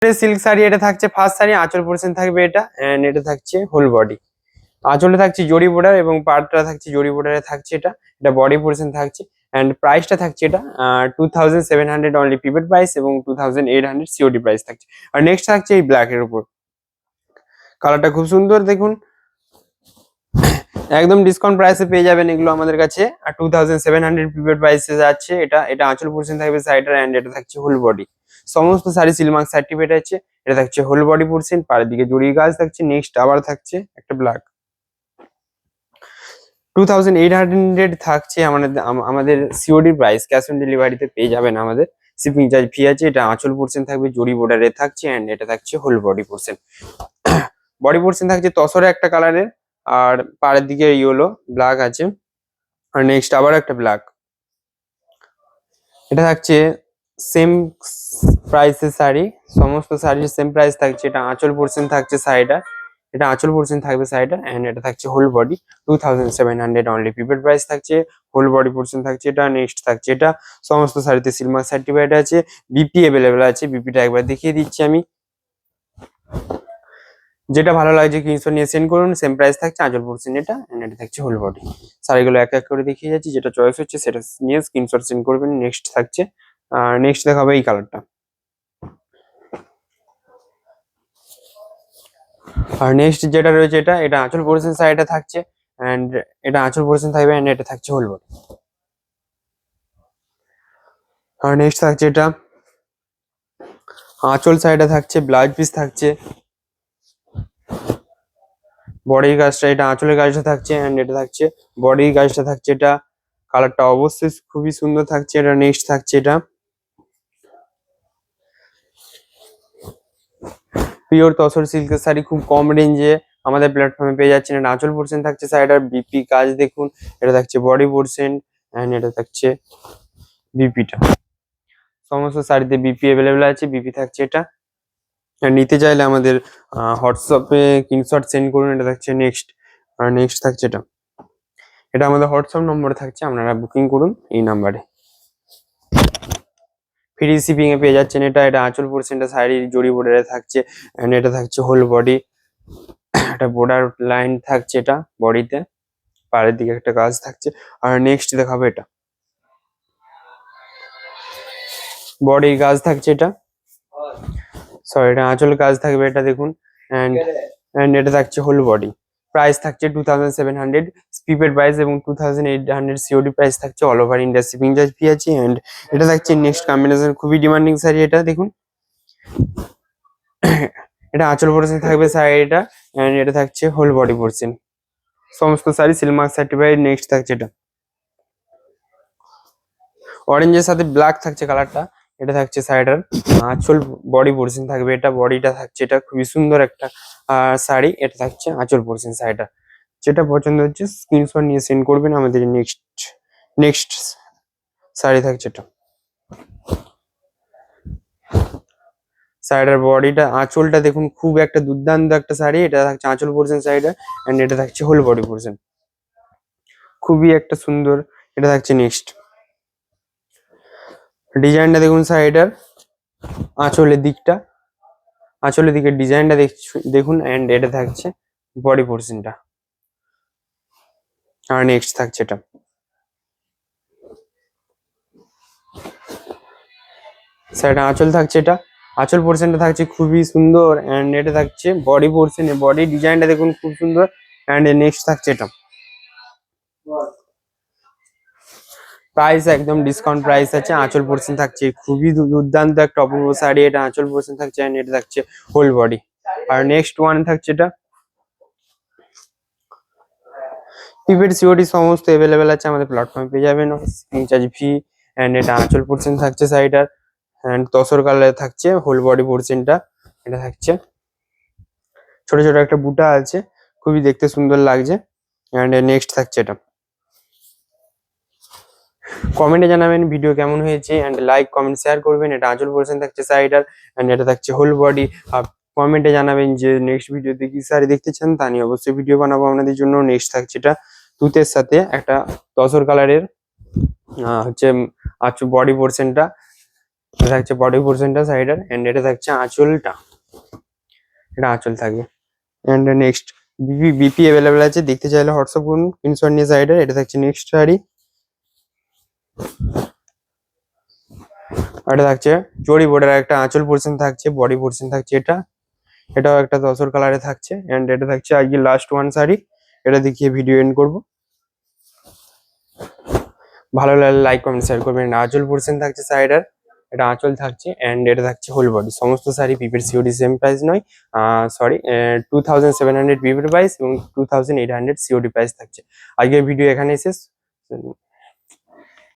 Silk sari, এটা থাকছে first sari, আঁচল পোর্শন থাকবে এটা, এন্ড এটা থাকছে হোল বডি। আঁচলে থাকছে জরি বর্ডার এবং পাড়টা থাকছে জরি বর্ডারে থাকছে এটা, এটা বডি পোর্শন থাকছে। এন্ড প্রাইসটা থাকছে এটা 2700 অনলি প্রিপেড প্রাইস এবং 2800 সিওডি প্রাইস থাকছে। আর নেক্সট থাকছে এই ব্ল্যাক এর উপর, কালারটা খুব সুন্দর দেখুন, একদম ডিসকাউন্ট প্রাইসে পেয়ে যাবেন এগুলো আমাদের কাছে। আর 2700 প্রিপেড প্রাইসে যাচ্ছে এটা। এটা আঁচল পোর্শন থাকবে সাইডার, এন্ড এটা থাকছে হোল বডি। সমস্ত শাড়ি সিলমার্ক সার্টিফিকেট আছে। এটা থাকছে হোল বডি পোর্শন, পাড়ের দিকে জরি কাজ থাকছে। নেক্সট আবার থাকছে একটা ব্ল্যাক, 2800 থাকছে আমাদের সিওডি প্রাইস, ক্যাশ অন ডেলিভারিতে পেয়ে যাবেন আমাদের। শিপিং চার্জ ফ্রি আছে। এটা আঁচল পোর্শন থাকবে জরি বর্ডারে থাকছে, এন্ড এটা থাকছে whole body portion. Body portion থাকছে তসরে একটা কালারের, আর পাড়ের দিকে ইয়েলো ব্ল্যাক আছে। আর নেক্সট আবার একটা ব্ল্যাক, এটা থাকছে সেম প্রাইসের শাড়ি, সমস্ত শাড়ির সেম প্রাইস থাকছে। এটা আঁচল পোর্শন থাকছে সাইডার, এটা আঁচল পোর্শন থাকবে সাইডার, এন্ড এটা থাকছে whole body. 2700 only prepaid price থাকছে, হোল বডি পোর্শন থাকছে এটা। নেক্সট থাকছে এটা, সমস্ত শাড়িতে সিলমার্ক সার্টিফাইড আছে, বিপি অ্যাভেলেবেল আছে। বিপিটা একবার দেখিয়ে দিচ্ছি আমি। যেটা ভালো লাগছে স্ক্রিনশট নিয়ে সেন্ড করুন। সেম প্রাইস থাকছে, আঁচল পোর্শন এটা, এন্ড এটা থাকছে হোল বডি। শাড়িগুলো এক এক করে দেখিয়ে যাচ্ছি, যেটা চয়েস হচ্ছে সেটা নিয়ে স্ক্রিনশট সেন্ড করবেন। নেক্সট থাকছে, নেক্সট দেখাবো এই কালারটা। আর নেক্সট যেটা রয়েছে এটা, এটা আঁচল পোর্শন সাইডে থাকছে, এন্ড এটা আঁচল পোর্শন থাকবে, এন্ড এটা থাকছে হোল বডি। আর নেক্সট থাকছে এটা আঁচল সাইডে থাকছে, ব্লাউজ পিস থাকছে, বডির কাজটা, এটা আঁচলের কাজটা থাকছে, এন্ড এটা থাকছে বডির কাজটা থাকছে। এটা কালারটা অবশ্যই খুবই সুন্দর থাকছে। এটা নেক্সট থাকছে এটা পিওর তসর সিল্কের শাড়ি, খুব কম রেঞ্জে আমাদের প্ল্যাটফর্মে পেয়ে যাচ্ছেন। এটা আঁচল পোর্শন থাকছে সাইডার, বিপি কাজ দেখুন, এটা থাকছে বডি পোর্শন, এন্ড এটা থাকছে বিপিটা। সমস্ত শাড়িতে বিপি অ্যাভেলেবেল আছে, বিপি থাকছে এটা। আর নিতে চাইলে আমাদের হোয়াটসঅ্যাপে স্ক্রিনশট সেন্ড করুন। এটা থাকছে নেক্সট। আর নেক্সট থাকছে এটা, এটা আমাদের হোয়াটসঅ্যাপ নম্বরে থাকছে, আপনারা বুকিং করুন এই নাম্বারে। ফ্রি শিপিং এ পেয়ে যাচ্ছেন এটা। এটা আঁচল পোর্শনটা শাড়ির জরি বর্ডারে থাকছে, এন্ড এটা থাকছে হোল বডি। একটা বর্ডার লাইন থাকছে এটা বডিতে, পাড়ের দিকে একটা কাজ থাকছে। আর নেক্সট দেখাবো এটা, বডির কাজ থাকছে এটা, সরি এটা আঁচল কাজ থাকবে এটা দেখুন, এন্ড এটা থাকছে হোল বডি। প্রাইস থাকছে 2700 প্রিপেড প্রাইস এবং 2800 সিওডি প্রাইস থাকছে। All over India shipping charge free আছে। এন্ড এটা থাকছে নেক্সট কম্বিনেশন, খুবই ডিমান্ডিং শাড়ি এটা দেখুন। এটা আঁচল পোর্শন থাকবে শাড়িটা, এন্ড এটা থাকছে হোল বডি পোর্শন। সমস্ত শাড়ি সিলমার্ক সার্টিফাইড। নেক্সট থাকছে এটা অরেঞ্জের সাথে ব্ল্যাক থাকছে কালারটা, এটা থাকছে সাইডার, আঁচল বডি পোর্শন থাকবে এটা, বডিটা থাকছে এটা, খুবই সুন্দর একটা শাড়ি। এটা থাকছে আঁচল পোর্শন সাইডার। যেটা পছন্দ হচ্ছে স্ক্রিনশট নিয়ে সেন্ড করবেন আমাদের। নেক্সট নেক্সট শাড়ি থাকছে এটা, সাইডার বডিটা আঁচলটা দেখুন, খুব একটা দুর্দান্ত একটা শাড়ি। এটা থাকছে আঁচল পোর্শন সাইডার, এন্ড এটা থাকছে হোল বডি পোর্শন, খুবই একটা সুন্দর। এটা থাকছে নেক্সট ডিজাইনটা দেখুন, সাইডার আঁচলের দিকটা, আঁচলের দিকের ডিজাইনটা দেখুন, এন্ড এটা থাকছে বডি পোর্শনটা। আর নেক্সট থাকছে এটা, সাইডে আঁচল থাকছে এটা, আঁচল পোর্শনটা থাকছে খুবই সুন্দর, এন্ড এটা থাকছে বডি পোর্শনে, বডি ডিজাইনটা দেখুন খুব সুন্দর। এন্ড নেক্সট থাকছে এটা, প্রাইস একদম ডিসকাউন্ট প্রাইস আছে। আঁচল পোর্শন থাকছে খুবই দুর্দান্ত একটা অপূর্ব শাড়ি। এটা আঁচল পোর্শন থাকছে, এন্ড এটা থাকছে হোল বডি। আর নেক্সট ওয়ান থাকছে এটা প্রিপেড সিওডি সমস্ত অ্যাভেলেবেল আছে আমাদের প্ল্যাটফর্মে পেয়ে যাবেন। Shipping charge free. এন্ড এটা আঁচল পোর্শন থাকছে সাইডার, এন্ড তসর কালারে থাকছে হোল বডি পোর্শনটা। এটা থাকছে ছোট ছোট একটা বুটা আছে, খুবই দেখতে সুন্দর লাগছে। এন্ড নেক্সট থাকছে এটা, কমেন্টে জানাবেন ভিডিও কেমন হয়েছে, এন্ড লাইক কমেন্ট শেয়ার করবেন। এটা আঁচল পোর্শন থাকছে সাইডার, এন্ড এটা থাকছে হোল বডি। আর কমেন্টে জানাবেন যে নেক্সট ভিডিওতে কি শাড়ি দেখতে চান, তা নিয়ে অবশ্যই ভিডিও বানাবো আপনাদের জন্য। নেক্সট থাকছে এটা তুতের সাথে একটা তসর কালারের হচ্ছে বডি পোর্শনটা, এটা থাকছে বডি পোর্শনটা সাইডের, এন্ড এটা থাকছে আঁচলটা, এটা আঁচল থাকবে। এন্ড নেক্সট বিপি অ্যাভেলেবেল আছে, দেখতে চাইলে হোয়াটসঅ্যাপ করুন স্ক্রিনশট নিয়ে সাইডের। এটা থাকছে নেক্সট শাড়ি, এটা থাকছে জরি বোর্ডের একটা আঁচল পোর্শন থাকছে, বডি পোর্শন থাকছে এটা, এটাও একটা তসর কালারে থাকছে। এন্ড এটা থাকছে আজকে লাস্ট ওয়ান শাড়ি, এটা দেখিয়ে ভিডিও এন্ড করবো। ভালো লাগলে লাইক কমেন্ট শেয়ার করবেন। আঁচল পোর্শন থাকছে সাইডের, এটা আঁচল থাকছে, এন্ড এটা থাকছে হোল বডি। সমস্ত শাড়ি পিপের সিওডি সেম প্রাইস নয়, সরি 2700 পিপের প্রাইস এবং 2800 সিওডি প্রাইস থাকছে। আজকের ভিডিও এখানেই শেষ।